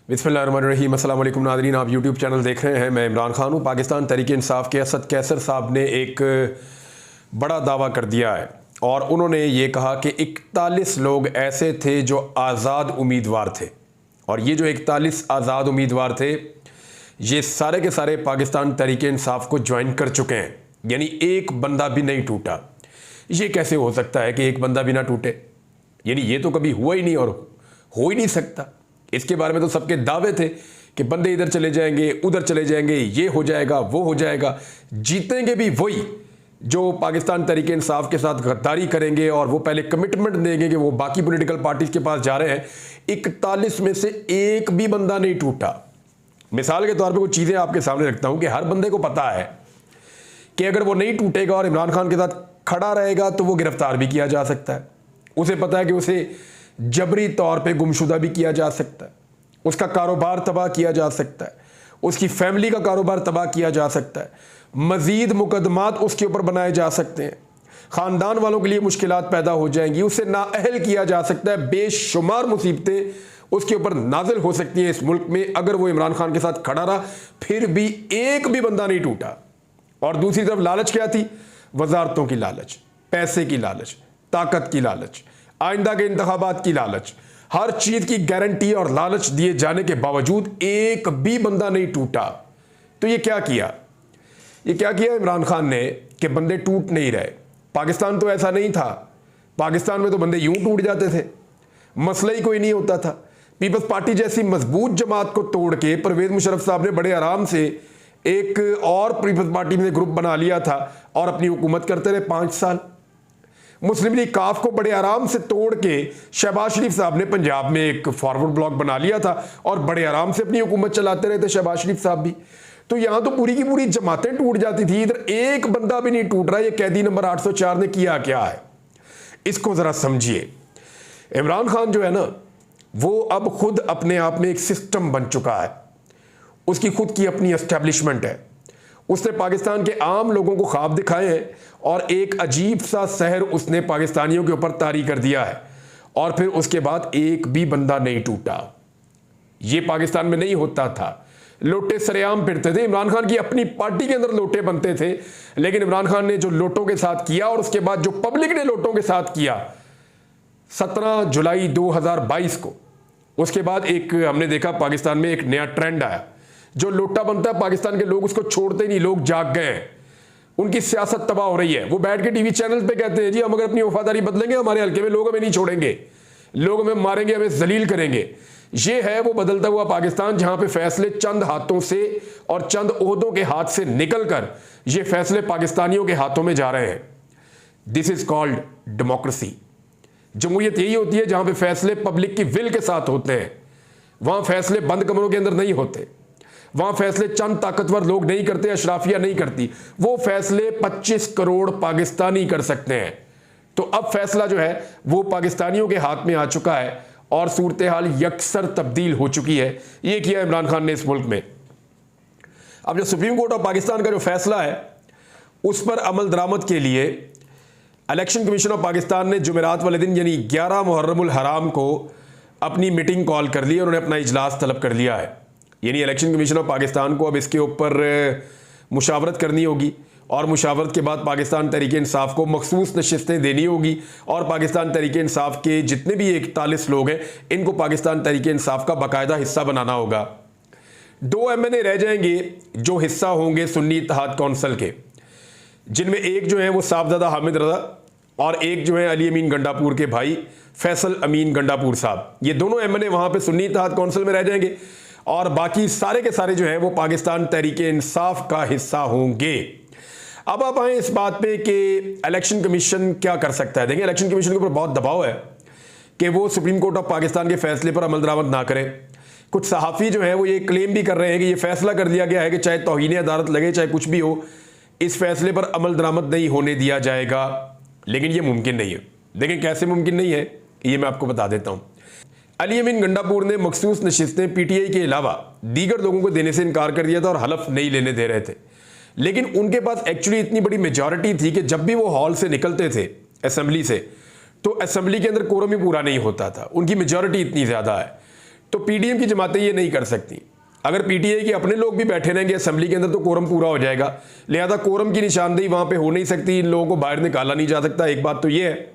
बिस्मिल्लाहिर्रहमानिर्रहीम। अस्सलाम वालेकुम नाज़रीन, आप यूट्यूब चैनल देख रहे हैं। मैं इमरान खान हूँ। पाकिस्तान तहरीक इंसाफ के असद कैसर साहब ने एक बड़ा दावा कर दिया है और उन्होंने ये कहा कि 41 लोग ऐसे थे जो आज़ाद उम्मीदवार थे, और ये जो 41 आज़ाद उम्मीदवार थे ये सारे के सारे पाकिस्तान तहरीक इंसाफ को ज्वाइन कर चुके हैं, यानी एक बंदा भी नहीं टूटा। ये कैसे हो सकता है कि एक बंदा भी ना टूटे? यानी ये तो कभी हुआ ही नहीं और हो ही नहीं सकता। इसके बारे में तो सबके दावे थे कि बंदे इधर चले जाएंगे, उधर चले जाएंगे, ये हो जाएगा, वो हो जाएगा। जीतेंगे भी वही जो पाकिस्तान तहरीक इंसाफ के साथ गद्दारी करेंगे, और वो पहले कमिटमेंट देंगे कि वो बाकी पॉलिटिकल पार्टीज के पास जा रहे हैं। 41 में से एक भी बंदा नहीं टूटा। मिसाल के तौर पे कुछ चीज़ें आपके सामने रखता हूं कि हर बंदे को पता है कि अगर वो नहीं टूटेगा और इमरान खान के साथ खड़ा रहेगा तो वो गिरफ्तार भी किया जा सकता है। उसे पता है कि उसे जबरी तौर पे गुमशुदा भी किया जा सकता है, उसका कारोबार तबाह किया जा सकता है, उसकी फैमिली का कारोबार तबाह किया जा सकता है, मजीद मुकदमात उसके ऊपर बनाए जा सकते हैं, ख़ानदान वालों के लिए मुश्किलात पैदा हो जाएंगी, उसे नाअहल किया जा सकता है, बेशुमार मुसीबतें उसके ऊपर नाजिल हो सकती हैं इस मुल्क में अगर वो इमरान खान के साथ खड़ा रहा। फिर भी एक भी बंदा नहीं टूटा। और दूसरी तरफ लालच क्या थी? वजारतों की लालच, पैसे की लालच, ताकत की लालच, आइंदा के इंतखाबात की लालच, हर चीज की गारंटी और लालच दिए जाने के बावजूद एक भी बंदा नहीं टूटा। तो ये क्या किया? ये क्या किया इमरान खान ने कि बंदे टूट नहीं रहे। पाकिस्तान तो ऐसा नहीं था। पाकिस्तान में तो बंदे यूं टूट जाते थे, मसला ही कोई नहीं होता था। पीपल्स पार्टी जैसी मजबूत जमात को तोड़ के परवेज मुशर्रफ साहब ने बड़े आराम से एक और पीपल्स पार्टी में ग्रुप बना लिया था और अपनी हुकूमत करते रहे 5 साल। मुस्लिम लीग काफ को बड़े आराम से तोड़ के शहबाज शरीफ साहब ने पंजाब में एक फॉरवर्ड ब्लॉक बना लिया था और बड़े आराम से अपनी हुकूमत चलाते रहे थे शहबाज शरीफ साहब भी। तो यहां तो पूरी की पूरी जमातें टूट जाती थी, इधर एक बंदा भी नहीं टूट रहा। ये कैदी नंबर 804 ने किया क्या है, इसको जरा समझिए। इमरान खान जो है ना, वो अब खुद अपने आप में एक सिस्टम बन चुका है। उसकी खुद की अपनी एस्टेब्लिशमेंट है। उसने पाकिस्तान के आम लोगों को ख्वाब दिखाए हैं और एक अजीब सा सहर उसने पाकिस्तानियों के ऊपर तारी कर दिया है, और फिर उसके बाद एक भी बंदा नहीं टूटा। ये पाकिस्तान में नहीं होता था। लोटे सरेआम फिरते थे। इमरान खान की अपनी पार्टी के अंदर लोटे बनते थे, लेकिन इमरान खान ने जो लोटों के साथ किया और उसके बाद जो पब्लिक ने लोटों के साथ किया 17 जुलाई 2022 को, उसके बाद एक हमने देखा पाकिस्तान में एक नया ट्रेंड आया। जो लोटा बनता है पाकिस्तान के लोग उसको छोड़ते नहीं, लोग जाग गए हैं। उनकी सियासत तबाह हो रही है। वो बैठ के टीवी चैनल पे कहते हैं जी हम अगर अपनी वफादारी बदलेंगे हमारे हल्के में लोग हमें नहीं छोड़ेंगे, लोग हमें मारेंगे, हमें जलील करेंगे। ये है वो बदलता हुआ पाकिस्तान जहां पे फैसले चंद हाथों से और चंद ओहदों के हाथ से निकलकर ये फैसले पाकिस्तानियों के हाथों में जा रहे हैं। This is called democracy. जमहूरियत यही होती है जहां पे फैसले पब्लिक की विल के साथ होते हैं। वहां फैसले बंद कमरों के अंदर नहीं होते। वहां फैसले चंद ताकतवर लोग नहीं करते, अशराफिया नहीं करती। वो फैसले 25 करोड़ पाकिस्तानी कर सकते हैं। तो अब फैसला जो है वो पाकिस्तानियों के हाथ में आ चुका है और सूरत हाल यकसर तब्दील हो चुकी है। ये किया इमरान खान ने इस मुल्क में। अब जो सुप्रीम कोर्ट ऑफ पाकिस्तान का जो फैसला है उस पर अमल दरामद के लिए इलेक्शन कमीशन ऑफ पाकिस्तान ने जुमेरात वाले दिन यानी 11 मुहर्रमुल हराम को अपनी मीटिंग कॉल कर ली और उन्हें अपना इजलास तलब कर लिया है। यानी इलेक्शन कमीशन ऑफ पाकिस्तान को अब इसके ऊपर मुशावरत करनी होगी और मुशावरत के बाद पाकिस्तान तहरीक इंसाफ को मखसूस नशिस्तें देनी होगी, और पाकिस्तान तहरीक इंसाफ के जितने भी 41 लोग हैं इनको पाकिस्तान तहरीक इंसाफ का बाकायदा हिस्सा बनाना होगा। 2 MNA रह जाएंगे जो हिस्सा होंगे सुन्नी इत्तेहाद कौंसिल के, जिनमें एक जो है वो साहबजादा हामिद रजा और एक जो है अली अमीन गंडापुर के भाई फैसल अमीन गंडापुर साहब। ये दोनों MNA वहां पे सुन्नी इत्तेहाद कौंसिल में रह जाएंगे और बाकी सारे के सारे जो है वो पाकिस्तान तहरीक इंसाफ का हिस्सा होंगे। अब आप आए इस बात पे कि इलेक्शन कमीशन क्या कर सकता है। देखिए, इलेक्शन कमीशन के ऊपर बहुत दबाव है कि वो सुप्रीम कोर्ट ऑफ पाकिस्तान के फैसले पर अमल दरामद ना करे। कुछ सहाफ़ी जो है वो ये क्लेम भी कर रहे हैं कि ये फैसला कर दिया गया है कि चाहे तौहीन अदालत लगे चाहे कुछ भी हो, इस फैसले पर अमल दरामद नहीं होने दिया जाएगा। लेकिन ये मुमकिन नहीं है। देखिए कैसे मुमकिन नहीं है, ये मैं आपको बता देता हूँ। अली अमीन गंडापुर ने मखसूस नशिस्तें PTI के अलावा दीगर लोगों को देने से इनकार कर दिया था और हलफ नहीं लेने दे रहे थे। लेकिन उनके पास एक्चुअली इतनी बड़ी मेजॉरिटी थी कि जब भी वो हॉल से निकलते थे असेंबली से, तो असेंबली के अंदर कोरम ही पूरा नहीं होता था। उनकी मेजॉरिटी इतनी ज़्यादा है। तो पीडीएम की जमातें ये नहीं कर सकती। अगर पीटीआई के अपने लोग भी बैठे रहेंगे असेंबली के अंदर तो कोरम पूरा हो जाएगा, लिहाजा कोरम की निशानदेही वहां पे हो नहीं सकती, इन लोगों को बाहर निकाला नहीं जा सकता। एक बात तो ये है।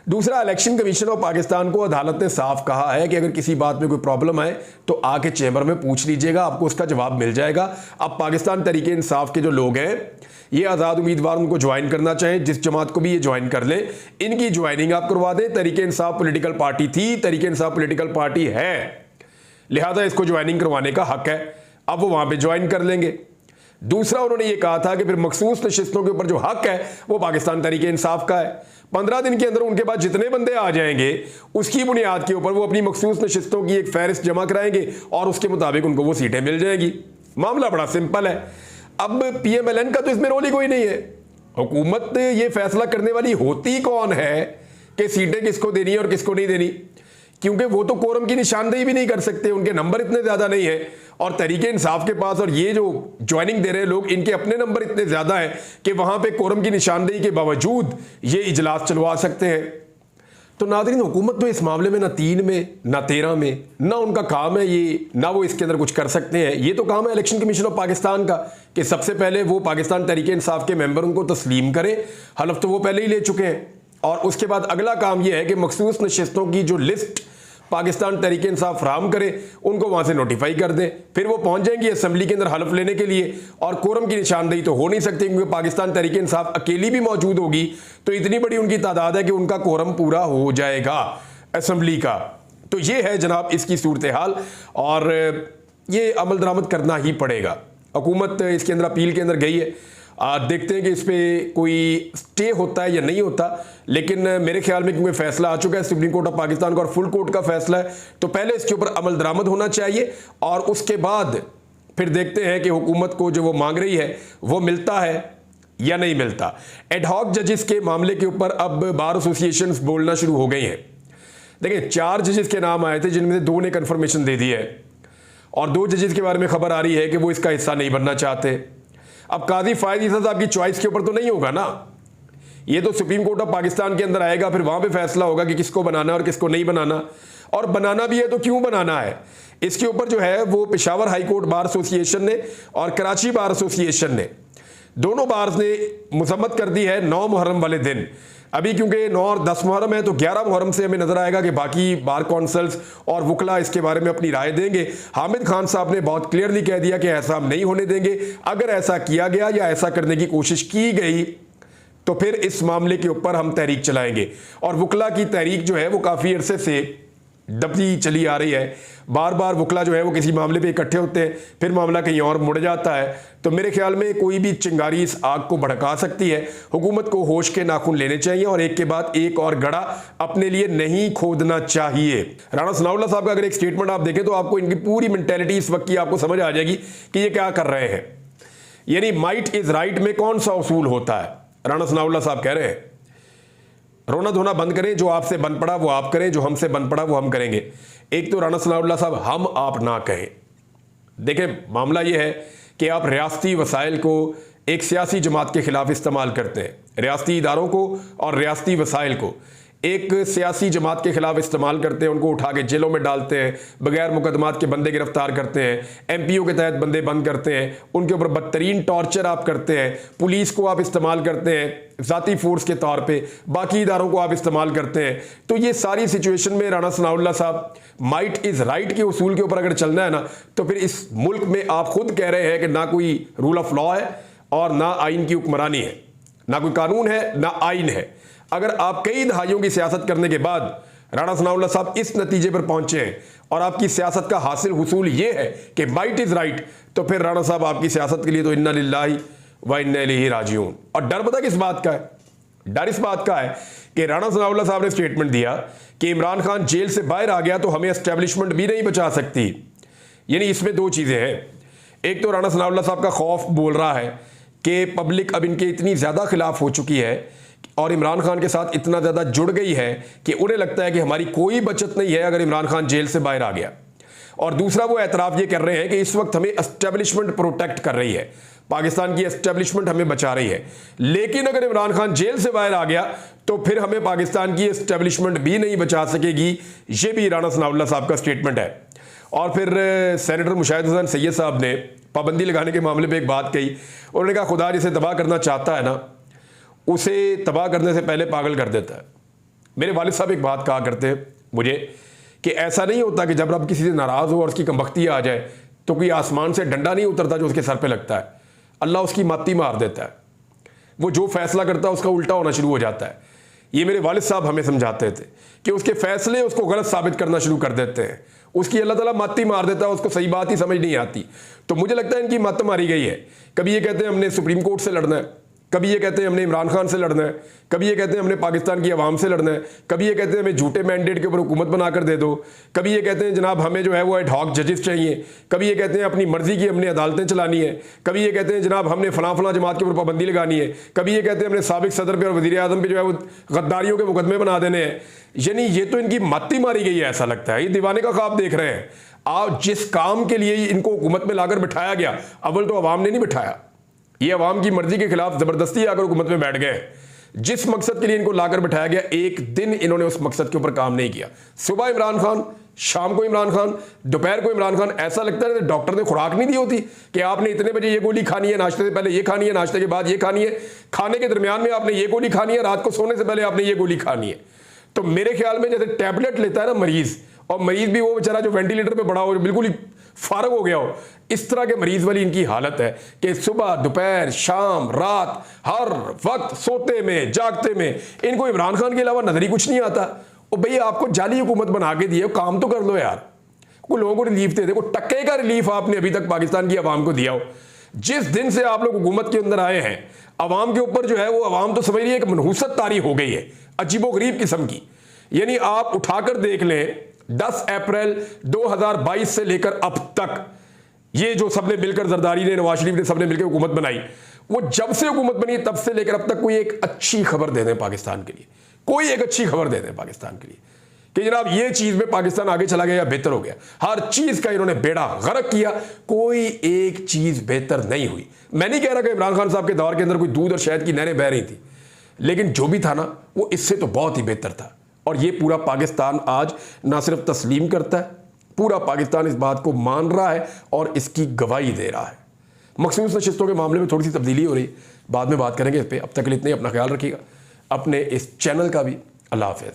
दूसरा, इलेक्शन कमीशन ऑफ पाकिस्तान को अदालत ने साफ कहा है कि अगर किसी बात में कोई प्रॉब्लम आए तो आके चैम्बर में पूछ लीजिएगा, आपको उसका जवाब मिल जाएगा। अब पाकिस्तान तरीके इंसाफ के जो लोग हैं, ये आज़ाद उम्मीदवार उनको ज्वाइन करना चाहें, जिस जमात को भी ये ज्वाइन कर ले, इनकी ज्वाइनिंग आप करवा दें। तरीके इंसाफ पॉलिटिकल पार्टी थी, तरीके इंसाफ पॉलिटिकल पार्टी है, लिहाजा इसको ज्वाइनिंग करवाने का हक है। अब वो वहां पे ज्वाइन कर लेंगे। दूसरा, उन्होंने ये कहा था कि फिर मखसूस नशिस्तों के ऊपर जो हक है वो पाकिस्तान तरीके इंसाफ का है। 15 दिन के अंदर उनके पास जितने बंदे आ जाएंगे उसकी बुनियाद के ऊपर वो अपनी मखसूस नशिस्तों की एक फहरिस्त जमा कराएंगे और उसके मुताबिक उनको वो सीटें मिल जाएंगी। मामला बड़ा सिंपल है। अब पीएमएलएन का तो इसमें रोल ही कोई नहीं है। हुकूमत ये फैसला करने वाली होती कौन है कि सीटें किसको देनी है और किसको नहीं देनी, क्योंकि वो तो कोरम की निशानदेही भी नहीं कर सकते, उनके नंबर इतने ज्यादा नहीं है। और तरीके इंसाफ के पास और ये जो ज्वाइनिंग दे रहे लोग, इनके अपने नंबर इतने ज्यादा हैं कि वहां पे कोरम की निशानदेही के बावजूद ये इजलास चलवा सकते हैं। तो नाज़रीन, हुकूमत तो इस मामले में ना 3 में ना 13 में ना उनका काम है ये, ना वो इसके अंदर कुछ कर सकते हैं। ये तो काम है इलेक्शन कमीशन ऑफ पाकिस्तान का कि सबसे पहले वो पाकिस्तान तरीके इंसाफ के मेंबर उनको तस्लीम करें। हलफ तो वो पहले ही ले चुके हैं। और उसके बाद अगला काम यह है कि मखसूस नशिस्तों की जो लिस्ट पाकिस्तान तरीके इंसाफ फराहम करे, उनको वहां से नोटिफाई कर दें। फिर वो पहुंच जाएंगी असेंबली के अंदर हलफ लेने के लिए। और कोरम की निशानदेही तो हो नहीं सकती क्योंकि पाकिस्तान तरीके इंसाफ अकेली भी मौजूद होगी तो इतनी बड़ी उनकी तादाद है कि उनका कोरम पूरा हो जाएगा असेंबली का। तो ये है जनाब इसकी सूरत हाल, और ये अमल दरामद करना ही पड़ेगा। हुकूमत इसके अंदर अपील के अंदर गई है, देखते हैं कि इस पर कोई स्टे होता है या नहीं होता। लेकिन मेरे ख्याल में क्योंकि फैसला आ चुका है सुप्रीम कोर्ट ऑफ पाकिस्तान का और फुल कोर्ट का फैसला है, तो पहले इसके ऊपर अमल दरामद होना चाहिए और उसके बाद फिर देखते हैं कि हुकूमत को जो वो मांग रही है वो मिलता है या नहीं मिलता। एडहॉक जजेस के मामले के ऊपर अब बार एसोसिएशंस बोलना शुरू हो गई हैं। देखिए, 4 जजेस के नाम आए थे जिनमें से 2 ने कन्फर्मेशन दे दी है और 2 जजेस के बारे में खबर आ रही है कि वो इसका हिस्सा नहीं बनना चाहते। अब काजी फायद ईसा साहब की चॉइस के ऊपर तो नहीं होगा ना, ये तो सुप्रीम कोर्ट ऑफ पाकिस्तान के अंदर आएगा, फिर वहां पे फैसला होगा कि किसको बनाना और किसको नहीं बनाना। और बनाना भी है तो क्यों बनाना है, इसके ऊपर जो है वो Peshawar high court bar association ने और कराची बार एसोसिएशन ने, दोनों बार्स ने मुसम्मत कर दी है 9 मुहर्रम वाले दिन। अभी क्योंकि 9 और 10 मुहर्रम है तो 11 मुहर्रम से हमें नजर आएगा कि बाकी बार कौंसल्स और वकला इसके बारे में अपनी राय देंगे। हामिद खान साहब ने बहुत क्लियरली कह दिया कि ऐसा हम नहीं होने देंगे। अगर ऐसा किया गया या ऐसा करने की कोशिश की गई तो फिर इस मामले के ऊपर हम तहरीक चलाएंगे। और वकला की तहरीक जो है वो काफ़ी अरसे से दबती चली आ रही है। बार बार वकला जो है वो किसी मामले पे इकट्ठे होते हैं, फिर मामला कहीं और मुड़ जाता है। तो मेरे ख्याल में कोई भी चिंगारी इस आग को भड़का सकती है। हुकूमत को होश के नाखून लेने चाहिए और एक के बाद एक और गड़ा अपने लिए नहीं खोदना चाहिए। राणा सनाउल्लाह साहब का अगर एक स्टेटमेंट आप देखें तो आपको इनकी पूरी मेंटेलिटी इस वक्त की आपको समझ आ जाएगी कि ये क्या कर रहे हैं। यानी माइट इज राइट में कौन सा उसूल होता है। राणा सनाउल्लाह साहब कह रहे हैं रोना धोना बंद करें, जो आपसे बन पड़ा वो आप करें, जो हमसे बन पड़ा वो हम करेंगे। एक तो राणा सनाउल्लाह साहब हम आप ना कहें। देखें, मामला ये है कि आप रियासती वसाइल को एक सियासी जमात के खिलाफ इस्तेमाल करते हैं, रियासती इदारों को और रियासती वसाइल को एक सियासी जमात के खिलाफ इस्तेमाल करते हैं, उनको उठा के जेलों में डालते हैं, बगैर मुकदमात के बंदे गिरफ्तार करते हैं, एमपीओ के तहत बंदे बंद करते हैं, उनके ऊपर बदतरीन टॉर्चर आप करते हैं, पुलिस को आप इस्तेमाल करते हैं ज़ाती फोर्स के तौर पे, बाकी इदारों को आप इस्तेमाल करते हैं। तो ये सारी सिचुएशन में राणा सनाउल्लाह साहब माइट इज़ राइट के उसूल के ऊपर अगर चलना है ना, तो फिर इस मुल्क में आप खुद कह रहे हैं कि ना कोई रूल ऑफ लॉ है और ना आइन की हुक्मरानी है, ना कोई कानून है ना आइन है। अगर आप कई दहाइयों की सियासत करने के बाद राणा सनाउल्लाह साहब इस नतीजे पर पहुंचे हैं और आपकी सियासत का हासिल हुसूल ये है कि माइट इज राइट, तो फिर राणा साहब आपकी सियासत के लिए तो इन्ना लिल्लाहि व इन्ना इलैहि राजिऊन। और डर पता किस बात का है? डर इस बात का है कि राणा सनाउल्लाह साहब ने स्टेटमेंट दिया कि इमरान खान जेल से बाहर आ गया तो हमें एस्टेब्लिशमेंट भी नहीं बचा सकती। यानी इसमें 2 चीजें हैं। एक तो राणा सनाउल्लाह साहब का खौफ बोल रहा है कि पब्लिक अब इनके इतनी ज्यादा खिलाफ हो चुकी है और इमरान खान के साथ इतना ज़्यादा जुड़ गई है कि उन्हें लगता है कि हमारी कोई बचत नहीं है अगर इमरान खान जेल से बाहर आ गया। और दूसरा, वो एतराफ़ ये कर रहे हैं कि इस वक्त हमें एस्टेब्लिशमेंट प्रोटेक्ट कर रही है, पाकिस्तान की एस्टेब्लिशमेंट हमें बचा रही है, लेकिन अगर इमरान खान जेल से बाहर आ गया तो फिर हमें पाकिस्तान की एस्टेब्लिशमेंट भी नहीं बचा सकेगी। ये भी राणा सनाउल्लाह साहब का स्टेटमेंट है। और फिर सेनेटर मुशाहिद हुसैन सैयद साहब ने पाबंदी लगाने के मामले में एक बात कही। उन्होंने कहा खुदा जिसे तबाह करना चाहता है ना, उसे तबाह करने से पहले पागल कर देता है। मेरे वालिद साहब एक बात कहा करते हैं मुझे कि ऐसा नहीं होता कि जब रब किसी से नाराज़ हो और उसकी कमबख्ती आ जाए तो कोई आसमान से डंडा नहीं उतरता जो उसके सर पे लगता है, अल्लाह उसकी माती मार देता है। वो जो फैसला करता है उसका उल्टा होना शुरू हो जाता है। ये मेरे वालिद साहब हमें समझाते थे कि उसके फैसले उसको गलत साबित करना शुरू कर देते हैं, उसकी अल्लाह ताला माती मार देता है, उसको सही बात ही समझ नहीं आती। तो मुझे लगता है इनकी मत मारी गई है। कभी ये कहते हैं हमने सुप्रीम कोर्ट से लड़ना है, कभी ये कहते हैं हमने इमरान खान से लड़ना है, कभी ये कहते हैं हमने पाकिस्तान की आवाम से लड़ना है, कभी ये कहते हैं हमें झूठे मैंडेट के ऊपर हुकूमत बनाकर दे दो, कभी ये कहते हैं जनाब हमें जो है वो एडहॉक जजेस चाहिए, कभी ये कहते हैं अपनी मर्जी की हमने अदालतें चलानी है, कभी ये कहते हैं जनाब हमने फलां जमात के ऊपर पाबंदी लगानी है, कभी ये कहते हैं हमने साबिक सदर पे और वज़ीर आज़म पे जो है वो गद्दारियों के मुकदमे बना देने हैं। यानी ये तो इनकी मत्ती मारी गई है, ऐसा लगता है ये दीवाने का ख्वाब देख रहे हैं। आप जिस काम के लिए इनको हुकूमत में लाकर बिठाया गया, अव्वल तो अवाम ने नहीं बिठाया, ये अवाम की मर्जी के खिलाफ जबरदस्ती आकर हुकूमत में बैठ गए। जिस मकसद के लिए इनको लाकर बिठाया गया, एक दिन इन्होंने उस मकसद के ऊपर काम नहीं किया। सुबह इमरान खान, शाम को इमरान खान, दोपहर को इमरान खान। ऐसा लगता है डॉक्टर ने खुराक नहीं दी होती कि आपने इतने बजे ये गोली खानी है, नाश्ते से पहले ये खानी है, नाश्ते के बाद ये खानी है, खाने के दरमियान में आपने ये गोली खानी है, रात को सोने से पहले आपने ये गोली खानी है। तो मेरे ख्याल में जैसे टैबलेट लेता है ना मरीज, और मरीज भी वो बेचारा जो वेंटिलेटर पे पड़ा हो, बिल्कुल ही फारग हो गया हो, इस तरह के मरीज वाली इनकी हालत है कि सुबह दोपहर शाम रात हर वक्त सोते में जागते में इनको इमरान खान के अलावा नजर ही कुछ नहीं आता। और भैया आपको जाली हुकूमत बना के दिए, काम तो कर लो यार, कोई लोगों को रिलीफ दे दे, कोई टक्के का रिलीफ आपने अभी तक पाकिस्तान की आवाम को दिया हो। जिस दिन से आप लोग हुकूमत के अंदर आए हैं, आवाम के ऊपर जो है वो आवाम तो समझ रही है एक मनहूसत तारी हो गई है, अजीबोगरीब किस्म की। यानी आप उठाकर देख लें 10 अप्रैल 2022 से लेकर अब तक ये जो सबने मिलकर जरदारी ने, नवाज शरीफ ने, सबने मिलकर हुकूमत बनाई, वो जब से हुकूमत बनी तब से लेकर अब तक कोई एक अच्छी खबर दे दें पाकिस्तान के लिए, कोई एक अच्छी खबर दे दें पाकिस्तान के लिए कि जनाब ये चीज में पाकिस्तान आगे चला गया या बेहतर हो गया। हर चीज का इन्होंने बेड़ा गर्क किया, कोई एक चीज बेहतर नहीं हुई। मैं नहीं कह रहा कि इमरान खान साहब के दौर के अंदर कोई दूध और शहद की नहरें बह रही थी, लेकिन जो भी था ना वो इससे तो बहुत ही बेहतर था। और ये पूरा पाकिस्तान आज ना सिर्फ तस्लीम करता है, पूरा पाकिस्तान इस बात को मान रहा है और इसकी गवाही दे रहा है। मखसूस नशिस्तों के मामले में थोड़ी सी तब्दीली हो रही, बाद में बात करेंगे इस पर। अब तक के लिए इतने, अपना ख्याल रखिएगा, अपने इस चैनल का भी। अल्लाह हाफ़िज़।